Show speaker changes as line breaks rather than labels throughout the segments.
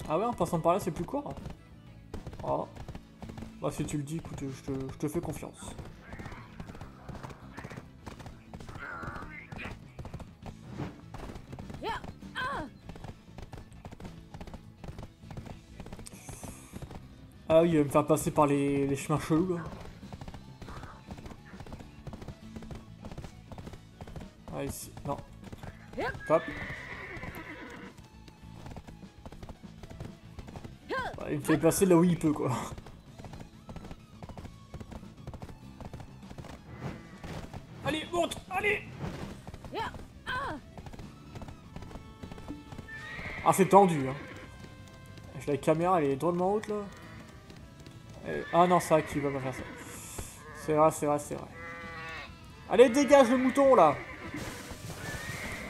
Ah ouais, en passant par là, c'est plus court. Oh. Bah si tu le dis, écoute, je te fais confiance. Ah oui, il va me faire passer par les chemins chelous là. Ah ici, non. Hop. Bah, il me fait passer là où il peut quoi. Allez, monte, allez. Ah c'est tendu hein. La caméra elle est drôlement haute là. Ah non, c'est vrai qu'il va pas faire ça. C'est vrai, c'est vrai, c'est vrai. Allez, dégage le mouton là.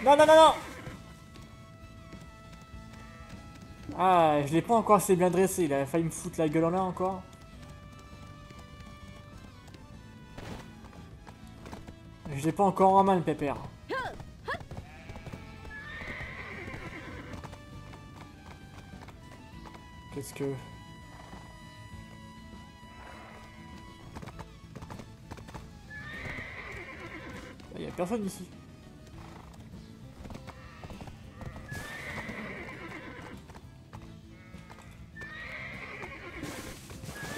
Non, non, non, non. Ah, je l'ai pas encore assez bien dressé. Il a failli me foutre la gueule en l'air encore. Je l'ai pas encore en main le pépère. Qu'est-ce que... Il y a personne ici.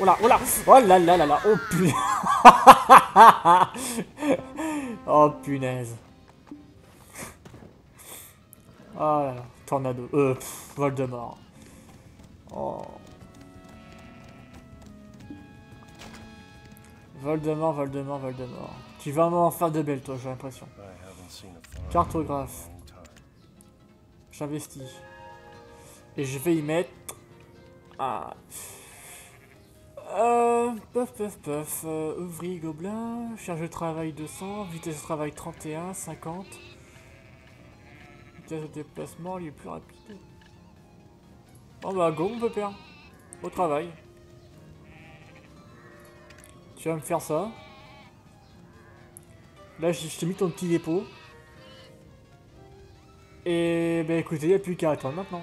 Oh là, oh là, oh là là là là, oh punaise. Oh punaise. Oh là là, tornado, Voldemort. Oh. Voldemort, Voldemort, Voldemort. Tu vas vraiment en faire de belles toi, j'ai l'impression. Cartographe. J'investis. Et je vais y mettre... Ah... Puff, ouvrier gobelin, charge de travail 200, vitesse de travail 31, 50. Vitesse de déplacement, il est plus rapide. Bon bah go mon pépère, au travail. Tu vas me faire ça. Là je t'ai mis ton petit dépôt. Et bah écoutez, il n'y a plus qu'à attendre maintenant.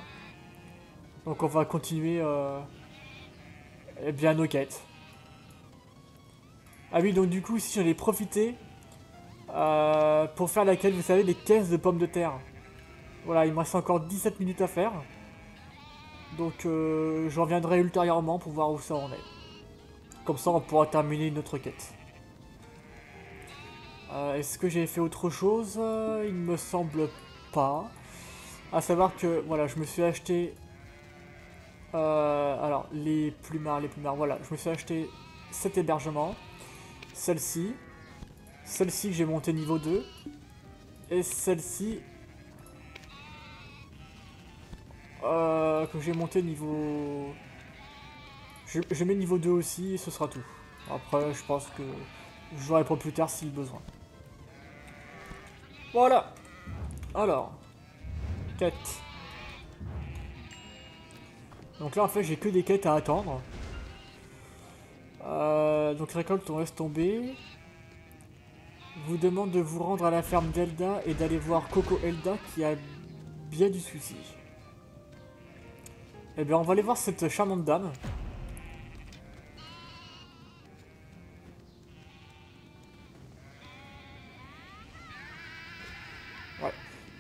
Donc on va continuer eh bien nos quêtes. Ah oui, donc du coup, si j'en ai profité pour faire la quête, vous savez, les caisses de pommes de terre. Voilà, il me reste encore 17 minutes à faire. Donc je reviendrai ultérieurement pour voir où ça en est. Comme ça, on pourra terminer une autre quête. Est-ce que j'ai fait autre chose? Il me semble pas. À savoir que, voilà, je me suis acheté... alors, les plumards, voilà. Je me suis acheté cet hébergement. Celle-ci. Celle-ci que j'ai monté niveau 2. Et celle-ci... que j'ai monté niveau... Je mets niveau 2 aussi et ce sera tout. Après, je pense que je l'aurai pour plus tard si besoin. Voilà. Alors. Quête. Donc là, en fait, j'ai que des quêtes à attendre. Donc récolte, on laisse tomber. Vous demande de vous rendre à la ferme d'Elda et d'aller voir Coco Elda qui a bien du souci. Eh bien, on va aller voir cette charmante dame. Ouais.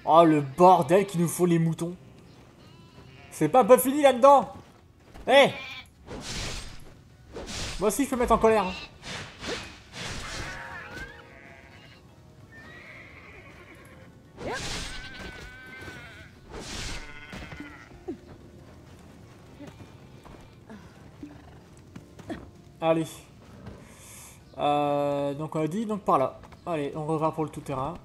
Oh, le bordel qu'il nous faut les moutons. C'est pas un peu fini là-dedans. Eh hey, moi aussi, je peux me mettre en colère. Hein. Allez. Donc on a dit donc par là. Allez, on revient pour le tout-terrain.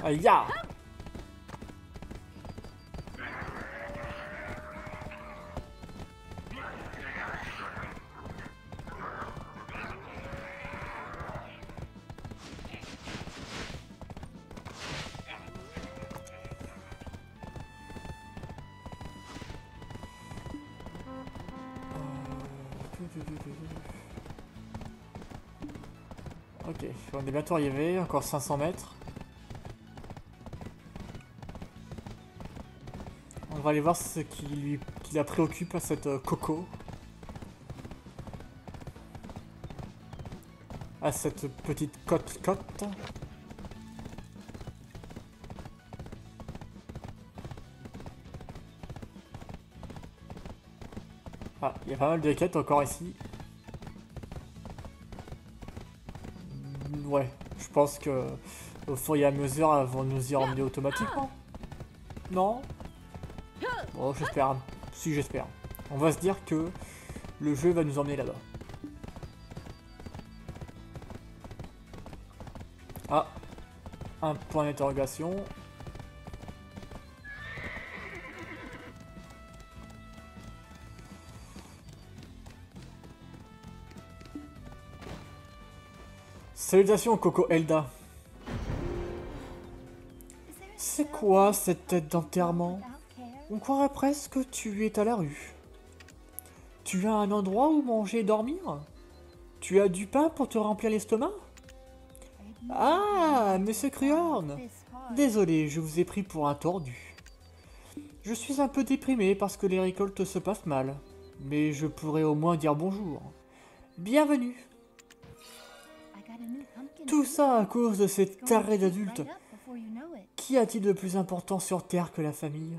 Aïe ya. Ok, on est bientôt arrivé, encore 500 mètres. On va aller voir ce qui la préoccupe à cette Coco. À cette petite cote. Ah, il y a pas mal de quêtes encore ici. Ouais, je pense que au fur et à mesure, elles vont nous y emmener automatiquement. Non? Bon, j'espère. Si, j'espère. On va se dire que le jeu va nous emmener là-bas. Ah, un point d'interrogation. Salutations Coco Elda. C'est quoi cette tête d'enterrement? On croirait presque que tu es à la rue. Tu as un endroit où manger et dormir? Tu as du pain pour te remplir l'estomac? Ah, Monsieur Cruorn! Désolé, je vous ai pris pour un tordu. Je suis un peu déprimé parce que les récoltes se passent mal. Mais je pourrais au moins dire bonjour. Bienvenue! Tout ça à cause de ces tarés d'adultes. Qu'y a-t-il de plus important sur Terre que la famille?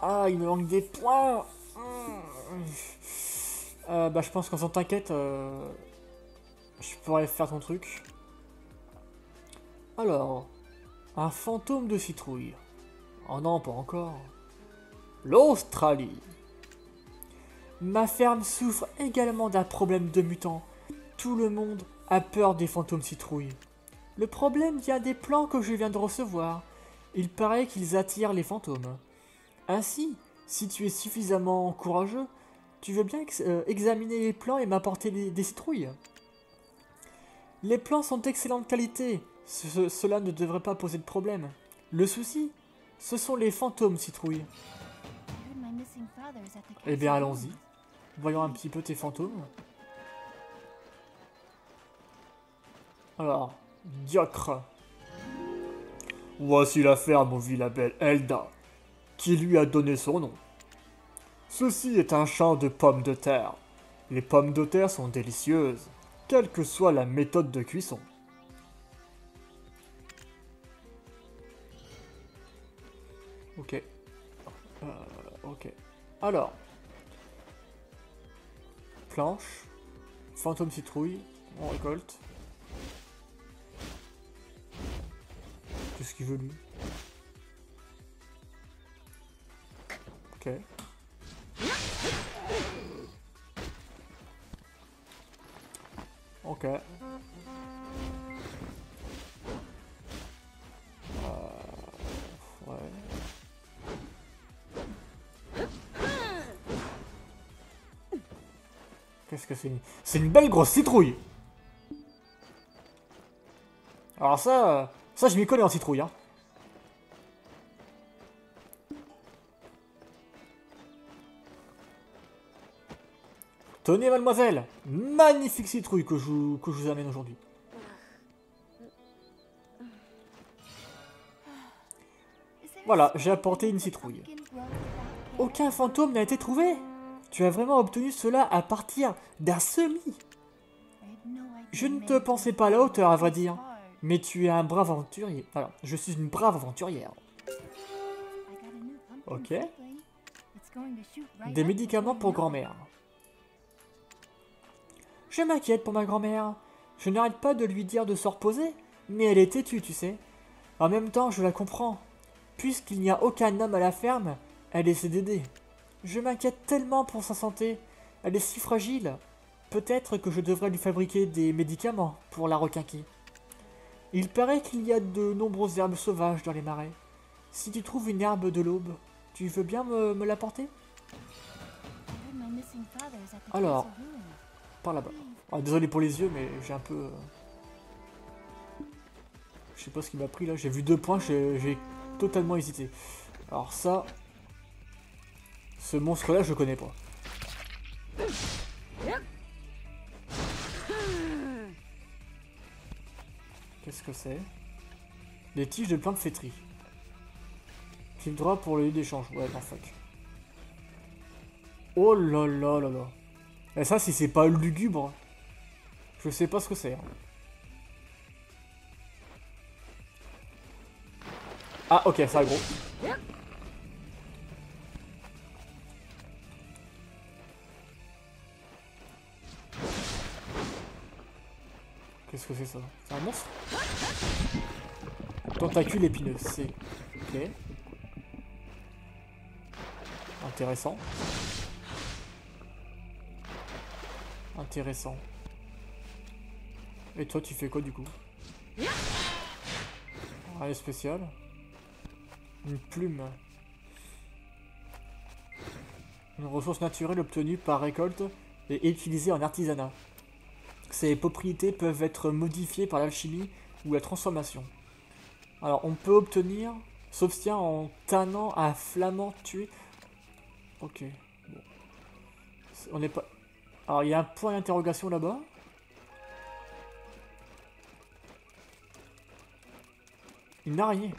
Ah, il me manque des points. Bah je pense qu'en faisant t'inquiète, je pourrais faire ton truc. Alors, un fantôme de citrouille. Oh non, pas encore. L'Australie. Ma ferme souffre également d'un problème de mutants. Tout le monde a peur des fantômes citrouilles. Le problème vient des plans que je viens de recevoir. Il paraît qu'ils attirent les fantômes. Ainsi, si tu es suffisamment courageux, tu veux bien examiner les plans et m'apporter des citrouilles. Les plans sont d'excellente qualité. Cela ne devrait pas poser de problème. Le souci, ce sont les fantômes citrouilles. Eh bien, allons-y. Voyons un petit peu tes fantômes. Alors, diacre. Voici la ferme où vit la belle Elda, qui lui a donné son nom. Ceci est un champ de pommes de terre. Les pommes de terre sont délicieuses, quelle que soit la méthode de cuisson. Ok. Ok. Alors. Planche. Fantôme citrouille. On récolte. Qu'est-ce qu'il veut lui? Ok. Ok. Ouais. Qu'est-ce que c'est? C'est une belle grosse citrouille. Alors ça je m'y connais en citrouille, hein. Tenez, mademoiselle, magnifique citrouille que je vous amène aujourd'hui. Voilà, j'ai apporté une citrouille. Aucun fantôme n'a été trouvé. Tu as vraiment obtenu cela à partir d'un semis. Je ne te pensais pas à la hauteur, à vrai dire. Mais tu es un brave aventurier. Alors, je suis une brave aventurière. Ok. Des médicaments pour grand-mère. Je m'inquiète pour ma grand-mère. Je n'arrête pas de lui dire de se reposer, mais elle est têtue, tu sais. En même temps, je la comprends. Puisqu'il n'y a aucun homme à la ferme, elle essaie d'aider. Je m'inquiète tellement pour sa santé. Elle est si fragile. Peut-être que je devrais lui fabriquer des médicaments pour la requinquer. Il paraît qu'il y a de nombreuses herbes sauvages dans les marais. Si tu trouves une herbe de l'aube, tu veux bien me l'apporter? Alors, par là-bas. Ah, désolé pour les yeux, mais j'ai un peu... Je sais pas ce qui m'a pris là. J'ai vu 2 points, j'ai totalement hésité. Alors ça... Ce monstre-là, je connais pas. Qu'est-ce que c'est? Des tiges de plantes flétries. Clic droit pour le lieu d'échange. Ouais, non, fuck. Oh là là là là. Et ça, si c'est pas lugubre, je sais pas ce que c'est. Hein. Ah, ok, ça gros. Qu'est-ce que c'est ça? C'est un monstre? Tentacule épineux, c'est... Ok. Intéressant. Intéressant. Et toi, tu fais quoi du coup? Rien de spécial. Une plume. Une ressource naturelle obtenue par récolte et utilisée en artisanat. Ses propriétés peuvent être modifiées par l'alchimie ou la transformation. Alors, on peut obtenir... S'obtient en tannant un flamand tué. Ok. Bon. On n'est pas... Alors, il y a un point d'interrogation là-bas. Une araignée.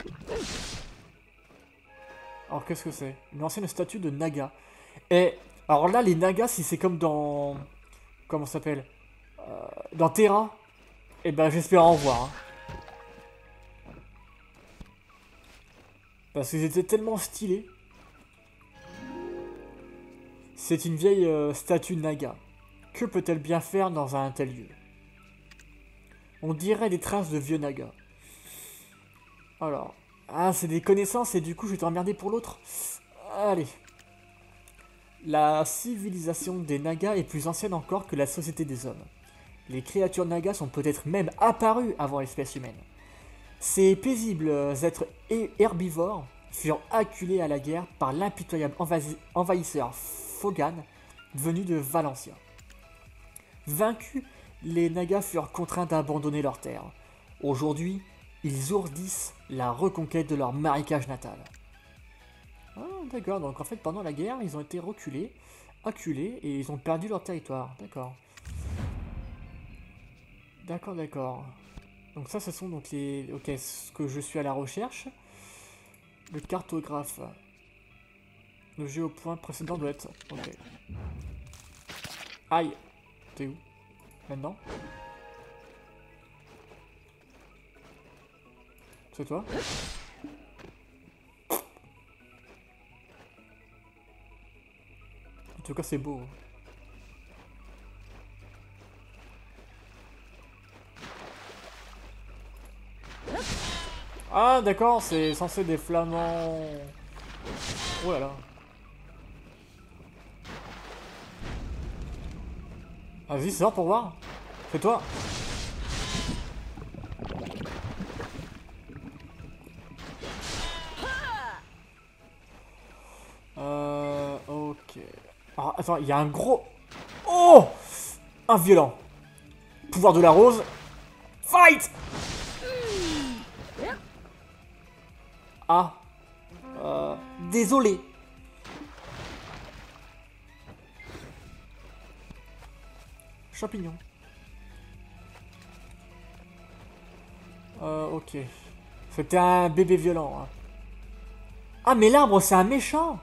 Alors, qu'est-ce que c'est? Une ancienne statue de Naga. Et... Alors là, les Nagas, si c'est comme dans... Comment ça s'appelle? Dans Terra. Eh ben, j'espère en voir. Hein. Parce qu'ils étaient tellement stylés. C'est une vieille statue Naga. Que peut-elle bien faire dans un tel lieu? On dirait des traces de vieux Naga. Alors. Ah, c'est des connaissances et du coup, je vais te emmerder pour l'autre. Allez. La civilisation des Nagas est plus ancienne encore que la société des hommes. Les créatures Nagas sont peut-être même apparues avant l'espèce humaine. Ces paisibles êtres herbivores furent acculés à la guerre par l'impitoyable envahisseur Fogan, venu de Valencia. Vaincus, les Nagas furent contraints d'abandonner leur terre. Aujourd'hui, ils ourdissent la reconquête de leur marécage natal. Ah, d'accord, donc en fait, pendant la guerre, ils ont été reculés, acculés, et ils ont perdu leur territoire. D'accord. D'accord, d'accord. Donc ça, ce sont donc les... Ok, ce que je suis à la recherche. Le cartographe. Le géopoint précédent doit être... Ok. Aïe. T'es où? Maintenant? C'est toi? En tout cas, c'est beau. Ah, d'accord, c'est censé des flamands... Oh là là. Vas-y, sors pour voir. C'est toi. Ok. Ah, attends, il y a un gros... Oh! Un violent. Pouvoir de la rose. Fight! Ah. Désolé. Champignon. Ok. C'était un bébé violent. Hein. Ah, mais l'arbre, c'est un méchant!